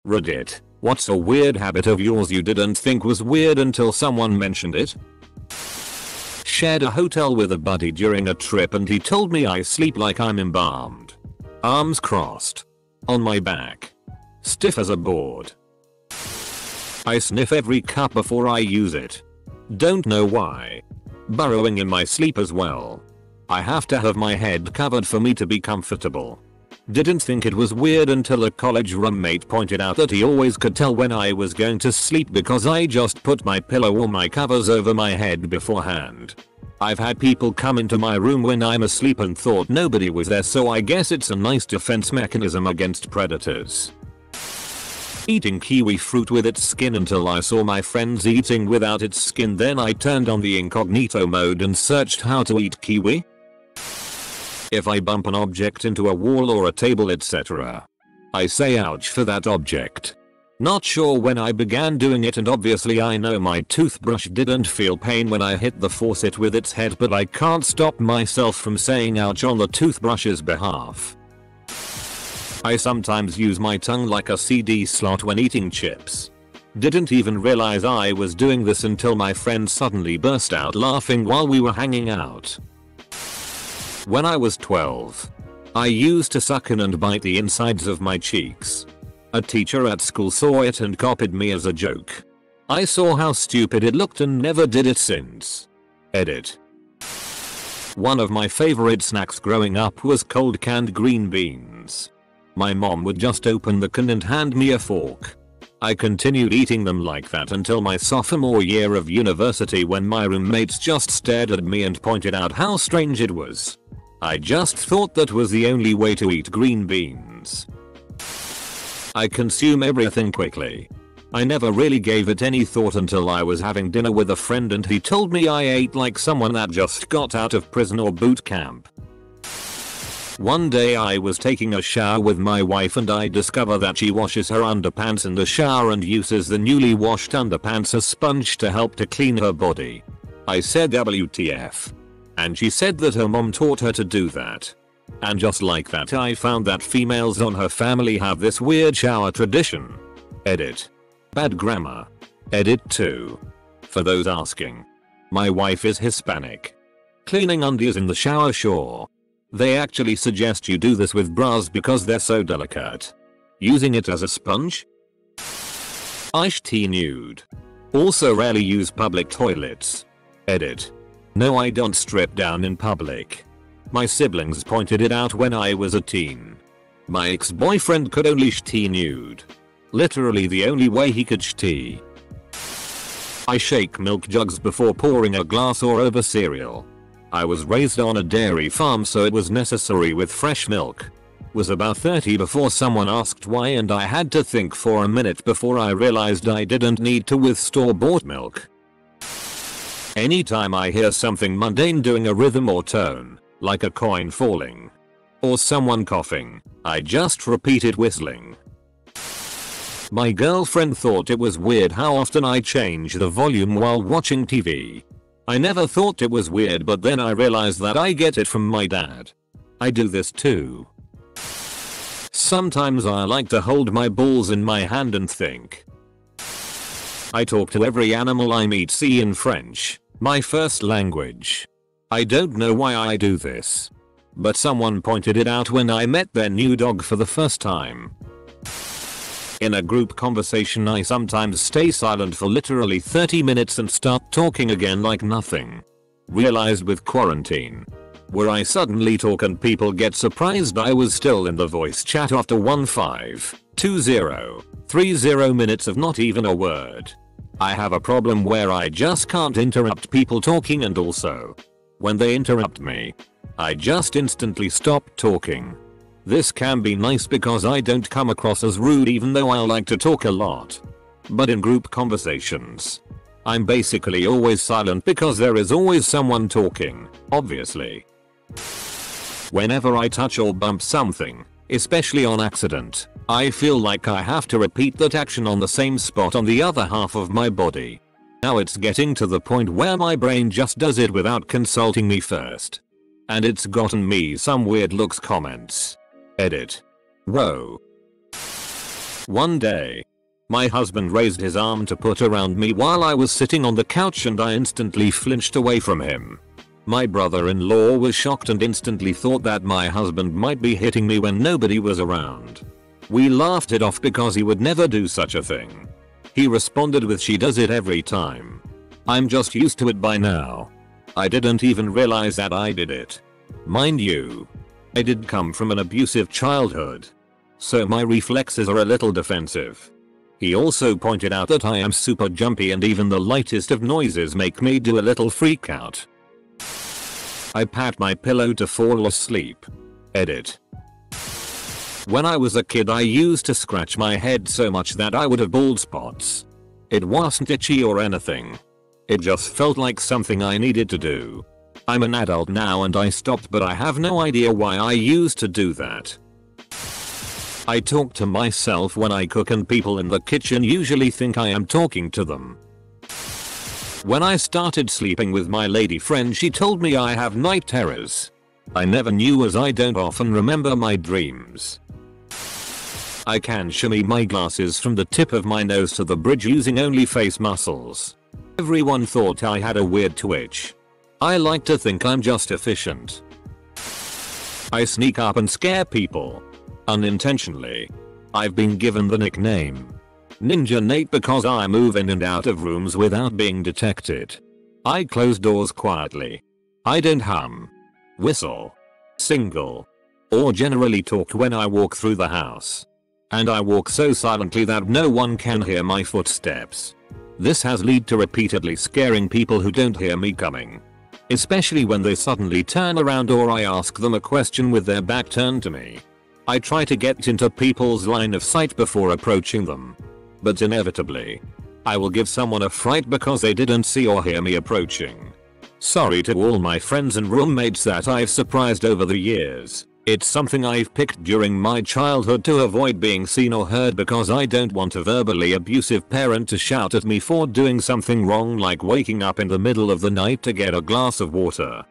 Reddit, what's a weird habit of yours you didn't think was weird until someone mentioned it? Shared a hotel with a buddy during a trip and he told me I sleep like I'm embalmed. Arms crossed. On my back. Stiff as a board. I sniff every cup before I use it. Don't know why. Burrowing in my sleep as well. I have to have my head covered for me to be comfortable. Didn't think it was weird until a college roommate pointed out that he always could tell when I was going to sleep because I just put my pillow or my covers over my head beforehand. I've had people come into my room when I'm asleep and thought nobody was there, so I guess it's a nice defense mechanism against predators. Eating kiwi fruit with its skin until I saw my friends eating without its skin, then I turned on the incognito mode and searched how to eat kiwi. If I bump an object into a wall or a table etc. I say ouch for that object. Not sure when I began doing it, and obviously I know my toothbrush didn't feel pain when I hit the faucet with its head, but I can't stop myself from saying ouch on the toothbrush's behalf. I sometimes use my tongue like a CD slot when eating chips. Didn't even realize I was doing this until my friend suddenly burst out laughing while we were hanging out. When I was 12, I used to suck in and bite the insides of my cheeks. A teacher at school saw it and copied me as a joke. I saw how stupid it looked and never did it since. Edit. One of my favorite snacks growing up was cold canned green beans. My mom would just open the can and hand me a fork. I continued eating them like that until my sophomore year of university, when my roommates just stared at me and pointed out how strange it was. I just thought that was the only way to eat green beans. I consume everything quickly. I never really gave it any thought until I was having dinner with a friend and he told me I ate like someone that just got out of prison or boot camp. One day I was taking a shower with my wife and I discover that she washes her underpants in the shower and uses the newly washed underpants as sponge to help to clean her body. I said WTF. And she said that her mom taught her to do that. And just like that I found that females on her family have this weird shower tradition. Edit. Bad grammar. Edit 2. For those asking. My wife is Hispanic. Cleaning undies in the shower, sure. They actually suggest you do this with bras because they're so delicate. Using it as a sponge? Iced tea nude. Also rarely use public toilets. Edit. No, I don't strip down in public. My siblings pointed it out when I was a teen. My ex-boyfriend could only sh-tea nude. Literally the only way he could sh-tea. I shake milk jugs before pouring a glass or over cereal. I was raised on a dairy farm, so it was necessary with fresh milk. Was about 30 before someone asked why, and I had to think for a minute before I realized I didn't need to with store-bought milk. Anytime I hear something mundane doing a rhythm or tone, like a coin falling, or someone coughing, I just repeat it whistling. My girlfriend thought it was weird how often I change the volume while watching TV. I never thought it was weird, but then I realized that I get it from my dad. I do this too. Sometimes I like to hold my balls in my hand and think. I talk to every animal I meet, see in French, my first language. I don't know why I do this. But someone pointed it out when I met their new dog for the first time. In a group conversation I sometimes stay silent for literally 30 minutes and start talking again like nothing. Realized with quarantine. Where I suddenly talk and people get surprised I was still in the voice chat after 30 minutes of not even a word. I have a problem where I just can't interrupt people talking, and also, when they interrupt me, I just instantly stop talking. This can be nice because I don't come across as rude even though I like to talk a lot. But in group conversations, I'm basically always silent because there is always someone talking, obviously. Whenever I touch or bump something, especially on accident, I feel like I have to repeat that action on the same spot on the other half of my body. Now it's getting to the point where my brain just does it without consulting me first. And it's gotten me some weird looks comments. Edit. Whoa. One day, my husband raised his arm to put around me while I was sitting on the couch and I instantly flinched away from him. My brother-in-law was shocked and instantly thought that my husband might be hitting me when nobody was around. We laughed it off because he would never do such a thing. He responded with, "She does it every time. I'm just used to it by now." I didn't even realize that I did it. Mind you, I did come from an abusive childhood, so my reflexes are a little defensive. He also pointed out that I am super jumpy and even the lightest of noises make me do a little freak out. I pat my pillow to fall asleep. Edit. When I was a kid I used to scratch my head so much that I would have bald spots. It wasn't itchy or anything. It just felt like something I needed to do. I'm an adult now and I stopped, but I have no idea why I used to do that. I talk to myself when I cook and people in the kitchen usually think I am talking to them. When I started sleeping with my lady friend she told me I have night terrors. I never knew as I don't often remember my dreams. I can shimmy my glasses from the tip of my nose to the bridge using only face muscles. Everyone thought I had a weird twitch. I like to think I'm just efficient. I sneak up and scare people. Unintentionally. I've been given the nickname Ninja Nate because I move in and out of rooms without being detected. I close doors quietly. I don't hum, whistle, single, or generally talk when I walk through the house. And I walk so silently that no one can hear my footsteps. This has led to repeatedly scaring people who don't hear me coming. Especially when they suddenly turn around or I ask them a question with their back turned to me. I try to get into people's line of sight before approaching them. But inevitably, I will give someone a fright because they didn't see or hear me approaching. Sorry to all my friends and roommates that I've surprised over the years. It's something I've picked during my childhood to avoid being seen or heard because I don't want a verbally abusive parent to shout at me for doing something wrong like waking up in the middle of the night to get a glass of water.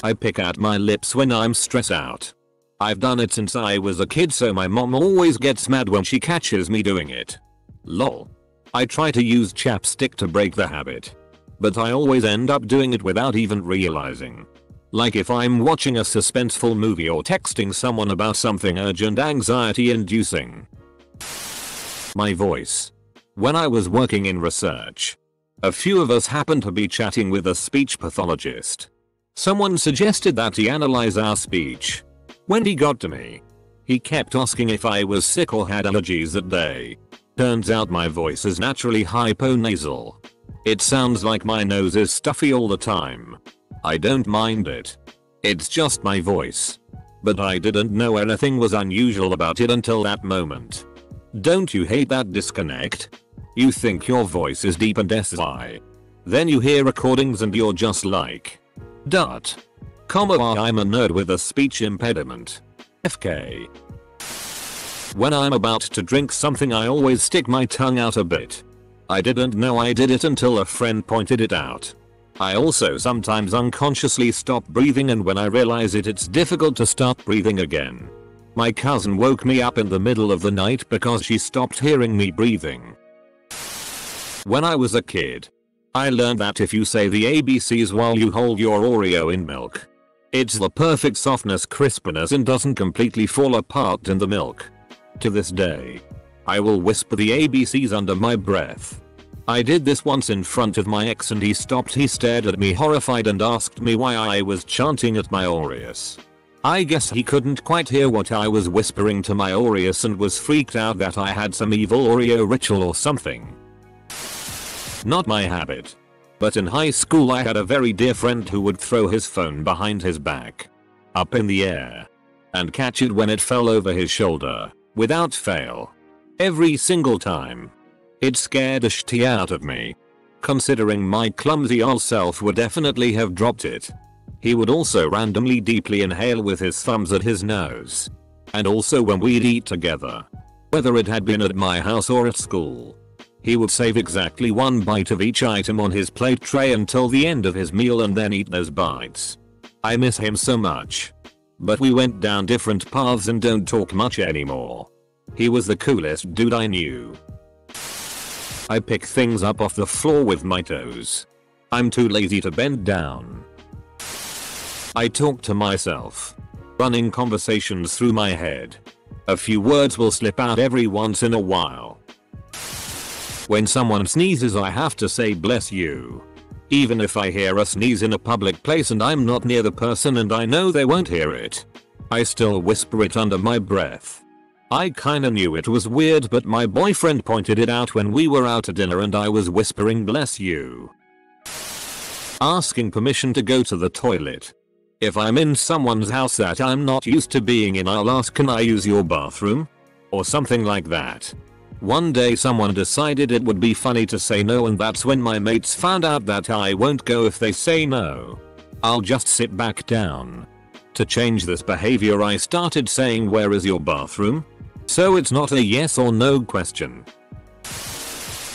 I pick at my lips when I'm stressed out. I've done it since I was a kid so my mom always gets mad when she catches me doing it. Lol. I try to use chapstick to break the habit. But I always end up doing it without even realizing. Like if I'm watching a suspenseful movie or texting someone about something urgent anxiety inducing. My voice. When I was working in research, a few of us happened to be chatting with a speech pathologist. Someone suggested that he analyze our speech. When he got to me, he kept asking if I was sick or had allergies that day. Turns out my voice is naturally hyponasal. It sounds like my nose is stuffy all the time. I don't mind it. It's just my voice. But I didn't know anything was unusual about it until that moment. Don't you hate that disconnect? You think your voice is deep and SI. Then you hear recordings and you're just like, dot. I'm a nerd with a speech impediment. FK. When I'm about to drink something I always stick my tongue out a bit. I didn't know I did it until a friend pointed it out. I also sometimes unconsciously stop breathing and when I realize it it's difficult to start breathing again. My cousin woke me up in the middle of the night because she stopped hearing me breathing. When I was a kid, I learned that if you say the ABCs while you hold your Oreo in milk, it's the perfect softness, crispness and doesn't completely fall apart in the milk. To this day, I will whisper the ABCs under my breath. I did this once in front of my ex and he stopped. He stared at me horrified and asked me why I was chanting at my Oreos. I guess he couldn't quite hear what I was whispering to my Oreos and was freaked out that I had some evil Oreo ritual or something. Not my habit. But in high school I had a very dear friend who would throw his phone behind his back, up in the air, and catch it when it fell over his shoulder, without fail. Every single time. It scared the shit out of me. Considering my clumsy old self would definitely have dropped it. He would also randomly deeply inhale with his thumbs at his nose. And also when we'd eat together. Whether it had been at my house or at school. He would save exactly one bite of each item on his plate tray until the end of his meal and then eat those bites. I miss him so much. But we went down different paths and don't talk much anymore. He was the coolest dude I knew. I pick things up off the floor with my toes. I'm too lazy to bend down. I talk to myself, running conversations through my head. A few words will slip out every once in a while. When someone sneezes, I have to say bless you. Even if I hear a sneeze in a public place and I'm not near the person and I know they won't hear it, I still whisper it under my breath. I kinda knew it was weird, but my boyfriend pointed it out when we were out at dinner and I was whispering bless you. Asking permission to go to the toilet. If I'm in someone's house that I'm not used to being in, I'll ask, can I use your bathroom? Or something like that. One day someone decided it would be funny to say no, and that's when my mates found out that I won't go if they say no. I'll just sit back down. To change this behavior, I started saying, where is your bathroom? So it's not a yes or no question.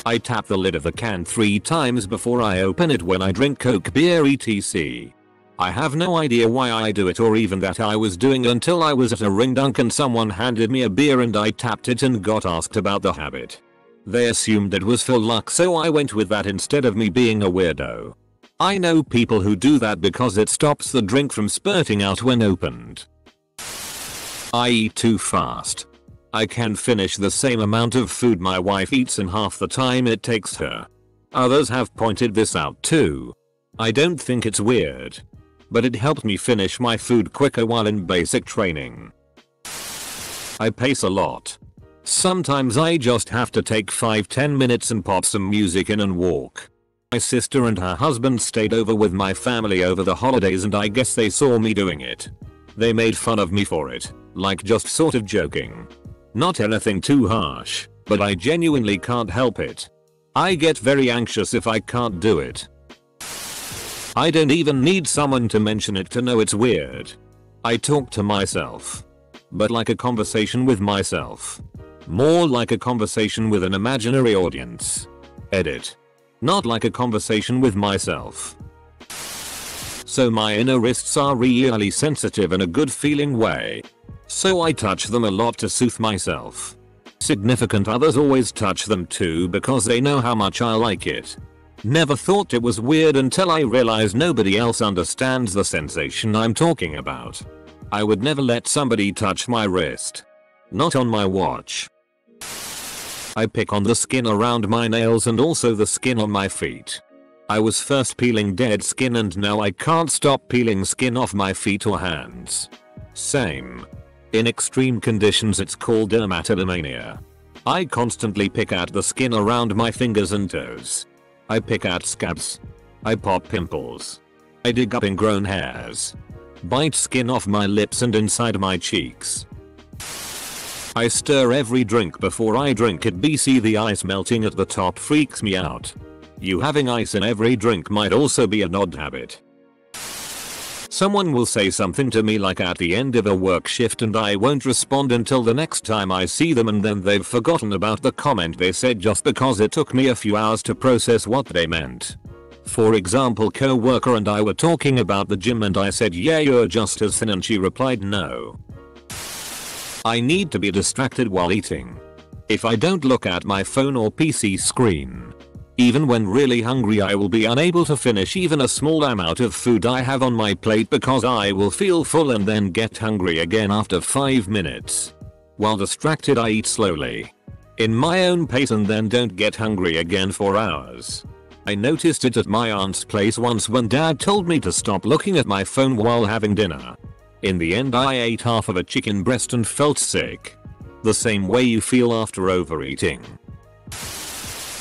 I tap the lid of the can 3 times before I open it when I drink Coke, beer, etc. I have no idea why I do it or even that I was doing it until I was at a ring dunk and someone handed me a beer and I tapped it and got asked about the habit. They assumed it was for luck, so I went with that instead of me being a weirdo. I know people who do that because it stops the drink from spurting out when opened. I eat too fast. I can finish the same amount of food my wife eats in half the time it takes her. Others have pointed this out too. I don't think it's weird, but it helped me finish my food quicker while in basic training. I pace a lot. Sometimes I just have to take 5-10 minutes and pop some music in and walk. My sister and her husband stayed over with my family over the holidays and I guess they saw me doing it. They made fun of me for it, like just sort of joking. Not anything too harsh, but I genuinely can't help it. I get very anxious if I can't do it. I don't even need someone to mention it to know it's weird. I talk to myself, but like a conversation with myself. More like a conversation with an imaginary audience. Edit. Not like a conversation with myself. So my inner wrists are really sensitive in a good feeling way. So I touch them a lot to soothe myself. Significant others always touch them too because they know how much I like it. Never thought it was weird until I realized nobody else understands the sensation I'm talking about. I would never let somebody touch my wrist. Not on my watch. I pick on the skin around my nails and also the skin on my feet. I was first peeling dead skin and now I can't stop peeling skin off my feet or hands. Same. In extreme conditions it's called dermatillomania. I constantly pick at the skin around my fingers and toes. I pick at scabs. I pop pimples. I dig up ingrown hairs. Bite skin off my lips and inside my cheeks. I stir every drink before I drink it. BC the ice melting at the top freaks me out. You having ice in every drink might also be an odd habit. Someone will say something to me like at the end of a work shift and I won't respond until the next time I see them, and then they've forgotten about the comment they said just because it took me a few hours to process what they meant. For example, co-worker and I were talking about the gym and I said, yeah, you're just as thin, and she replied, no. I need to be distracted while eating. If I don't look at my phone or PC screen, even when really hungry, I will be unable to finish even a small amount of food I have on my plate because I will feel full and then get hungry again after 5 minutes. While distracted, I eat slowly, in my own pace, and then don't get hungry again for hours. I noticed it at my aunt's place once when dad told me to stop looking at my phone while having dinner. In the end, I ate half of a chicken breast and felt sick. The same way you feel after overeating.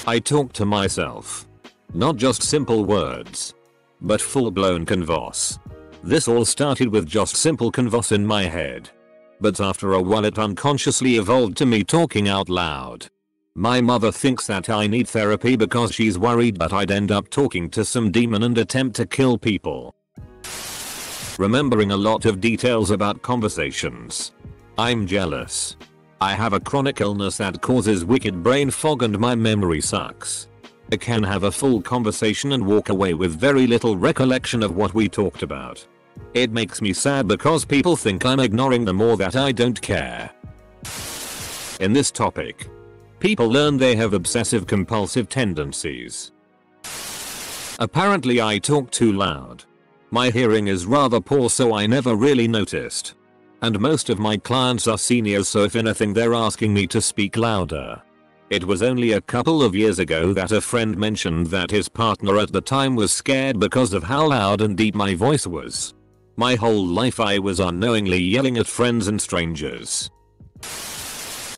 I talk to myself. Not just simple words, but full-blown convos. This all started with just simple convos in my head. But after a while it unconsciously evolved to me talking out loud. My mother thinks that I need therapy because she's worried that I'd end up talking to some demon and attempt to kill people. Remembering a lot of details about conversations. I'm jealous. I have a chronic illness that causes wicked brain fog and my memory sucks. I can have a full conversation and walk away with very little recollection of what we talked about. It makes me sad because people think I'm ignoring them or that I don't care. In this topic, people learn they have obsessive compulsive tendencies. Apparently I talk too loud. My hearing is rather poor, so I never really noticed. And most of my clients are seniors, so if anything they're asking me to speak louder. It was only a couple of years ago that a friend mentioned that his partner at the time was scared because of how loud and deep my voice was. My whole life I was unknowingly yelling at friends and strangers.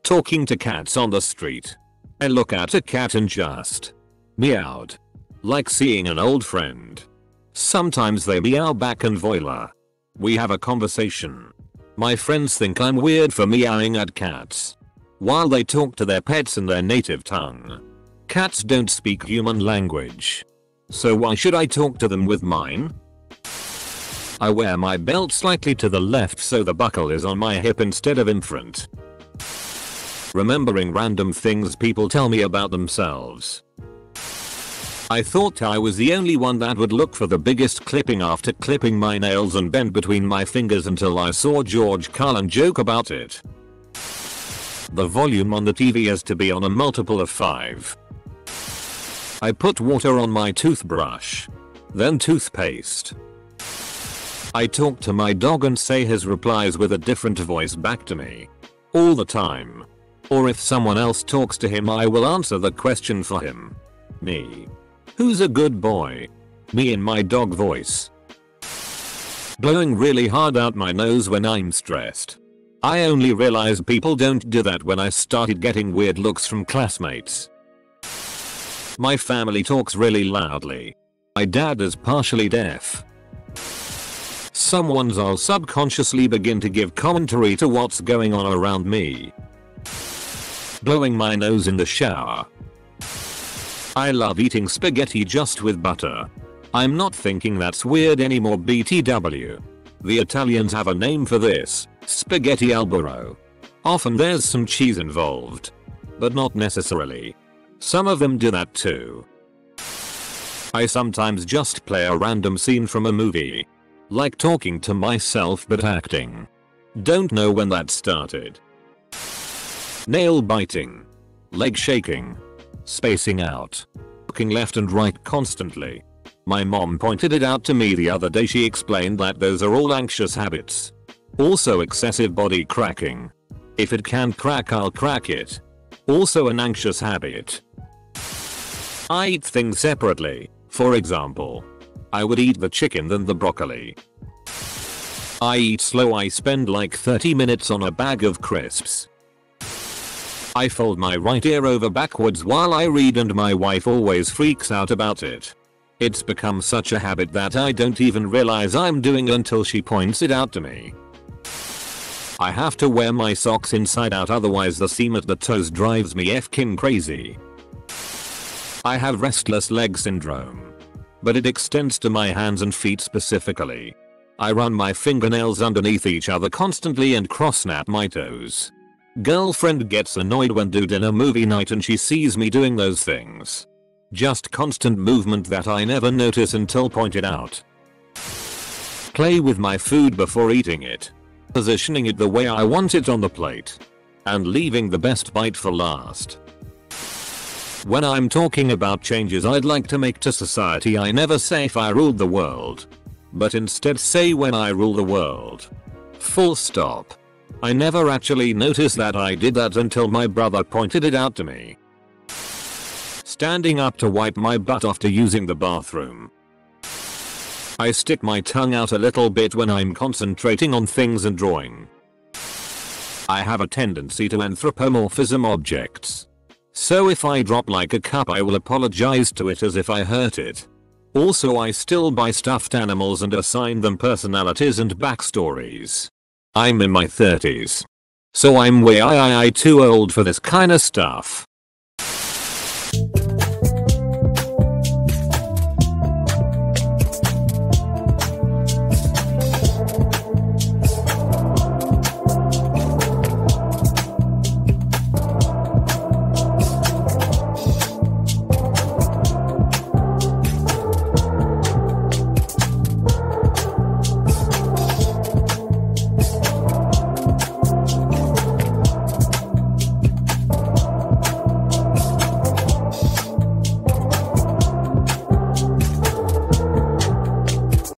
Talking to cats on the street. I look at a cat and just meowed. Like seeing an old friend. Sometimes they meow back and voila. We have a conversation. My friends think I'm weird for meowing at cats, while they talk to their pets in their native tongue. Cats don't speak human language, so why should I talk to them with mine? I wear my belt slightly to the left so the buckle is on my hip instead of in front. Remembering random things people tell me about themselves. I thought I was the only one that would look for the biggest clipping after clipping my nails and bend between my fingers until I saw George Carlin joke about it. The volume on the TV has to be on a multiple of 5. I put water on my toothbrush. Then toothpaste. I talk to my dog and say his replies with a different voice back to me. All the time. Or if someone else talks to him I will answer the question for him. Me. Who's a good boy? Me in my dog voice. Blowing really hard out my nose when I'm stressed. I only realized people don't do that when I started getting weird looks from classmates. My family talks really loudly. My dad is partially deaf. Someone's I'll subconsciously begin to give commentary to what's going on around me. Blowing my nose in the shower. I love eating spaghetti just with butter. I'm not thinking that's weird anymore, BTW. The Italians have a name for this, spaghetti al burro. Often there's some cheese involved, but not necessarily. Some of them do that too. I sometimes just play a random scene from a movie. Like talking to myself but acting. Don't know when that started. Nail biting. Leg shaking. Spacing out. Looking left and right constantly. My mom pointed it out to me the other day. She explained that those are all anxious habits. Also excessive body cracking. If it can crack I'll crack it. Also an anxious habit. I eat things separately. For example, I would eat the chicken then the broccoli. I eat slow. I spend like 30 minutes on a bag of crisps. I fold my right ear over backwards while I read and my wife always freaks out about it. It's become such a habit that I don't even realize I'm doing until she points it out to me. I have to wear my socks inside out, otherwise the seam at the toes drives me fkin crazy. I have restless leg syndrome, but it extends to my hands and feet specifically. I run my fingernails underneath each other constantly and cross-snap my toes. Girlfriend gets annoyed when do dinner movie night and she sees me doing those things. Just constant movement that I never notice until pointed out. Play with my food before eating it. Positioning it the way I want it on the plate. And leaving the best bite for last. When I'm talking about changes I'd like to make to society, I never say if I ruled the world, but instead say when I rule the world. Full stop. I never actually noticed that I did that until my brother pointed it out to me. Standing up to wipe my butt after using the bathroom. I stick my tongue out a little bit when I'm concentrating on things and drawing. I have a tendency to anthropomorphism objects. So if I drop like a cup I will apologize to it as if I hurt it. Also I still buy stuffed animals and assign them personalities and backstories. I'm in my 30s. So I'm way too old for this kinda stuff.